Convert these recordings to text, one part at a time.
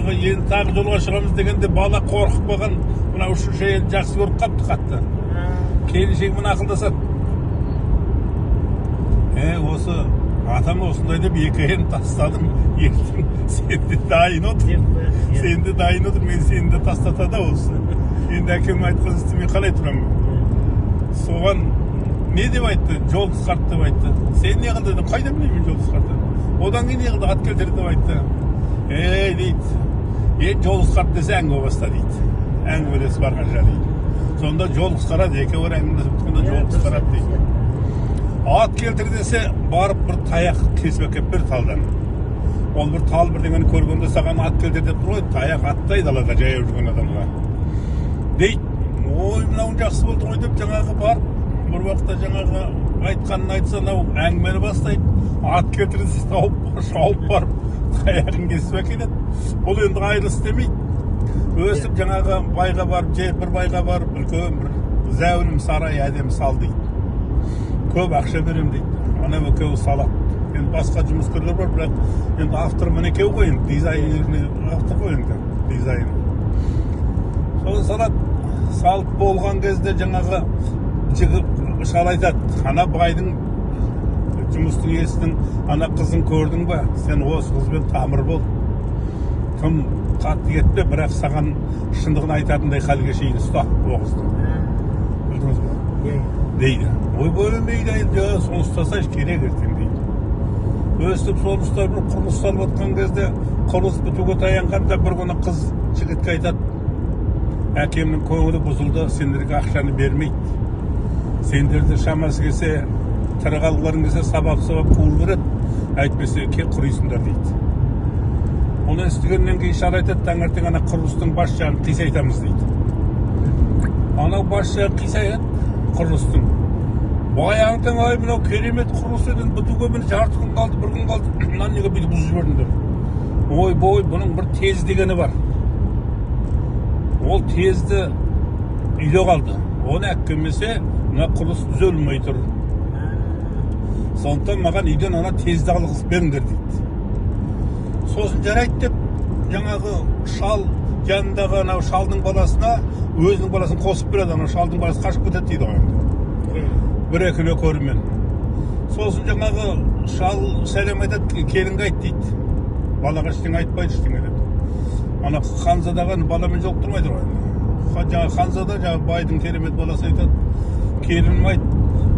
жаңағы енді тағы жолға шығамыз дегенде бала қорқып қалған, мына үшінші әйелді жақсы көріп қапты қатты. Келіншегімен ақылдасады. Осы атам осындай деп екі әйелін тастадым. Ертең сен де дайын отыр. Сен де дайын отыр, мен сені де тастатады осы. Енді әкем айтқан істемей қалай тұрамын? Соған не деп айтты? Жол қысқарт деп айтты. Сен не қылды? Қайда білеймін жол қысқарты? Одан кейін не қылды? Ат келтір деп айтты. Дейді, жол қысқарт десе әңгіме баста дейді. Әңгімелесіп барған жа дейді. Сонда жол қысқарады, екеуі әңгімелесіп тұрғанда жол қысқарады дейді. Ат келтір десе, барып бір таяқ кесіп әкеп бір талдан. Ол бір тал бірдеңені көргенде саған ат келтір деп тұр ғой, таяқ аттай далада жаяу жүрген адамға. Дейді, ой, мынауың жақсы болды ғой деп жаңағы барып, бір уақытта жаңағы айтқанын айтса, мынау әңгімені бастайды. Ат келтір десе, шауып барып, таяғын кесіп әкеледі. Бұл енді айрылыс демейді. Өсіп жаңағы байға барып, бір байға барып, үлкен бір зәулім сарай әдемі сал дейді. Көп ақша берем дейді. Ана екеуі салады. Енді басқа жұмыскерлер бар, бірақ енді автор міне екеуі ғой, енді дизайнеріне автор ғой енді, дизайнер. Соны салады. Салып болған кезде жаңағы шал айтады, ана байдың жұмыстың иесінің ана қызын көрдің ба? Сен осы қызбен тамыр бол. Тым қатты кетпе, бірақ саған шындығын айтатындай халге шейін ұста о қызды. Білдіңіз ба? Дейді. Ой, бөлінбейді енді, соны ұстасайшы керек ертең дейді. Өстіп соны ұстап бір құрылыс салып отқан кезде, құрылыс бітуге таянғанда бір күні қыз жігітке айтады, әкемнің көңілі бұзылды, сендерге ақшаны бермейді. Сендерді шамасы келсе, тірі қалғыларың келсе, сабап қуыл береді, әйтпесе құрисыңдар дейді. Оны естігеннен кейін шар айтады, таңертең ана құрылыстың бас жағын қисайтамыз дейді. Анау бас жағын қисаяды құрылыстың. Баяғыдан ай мынау керемет құрылыс еді, бітуге міне жарты күн қалды, бір күн қалды. Мынаны неге бүйтіп бұзып жібердіңдер? Ой, бұның бір тез дегені бар. Ол тезді үйде қалды. Оны әккемесе, мына құрылыс түзелмей тұр. Сондықтан маған үйден ана тезді алғызып беріңдер дейді. Сосын жарайды деп, жаңағы шал жанындағы анау шалдың баласына өзінің баласын қосып береді, анау шалдың баласы қашып кетеді дейді ғой енді. Бір-екілі көрімен. Сосын жаңағы шал сәлем айтады, келінге айт дейді. Балаға ештеңе айтпайды, ештеңе деді. Ана Ханзадағы баламен жолықтырмайды ғой енді. Жаңағы Ханзада жаңағы байдың керемет баласы айтады, келінім айт,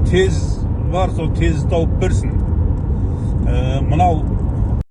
тез бар, сол тез тауып берсін. Мынау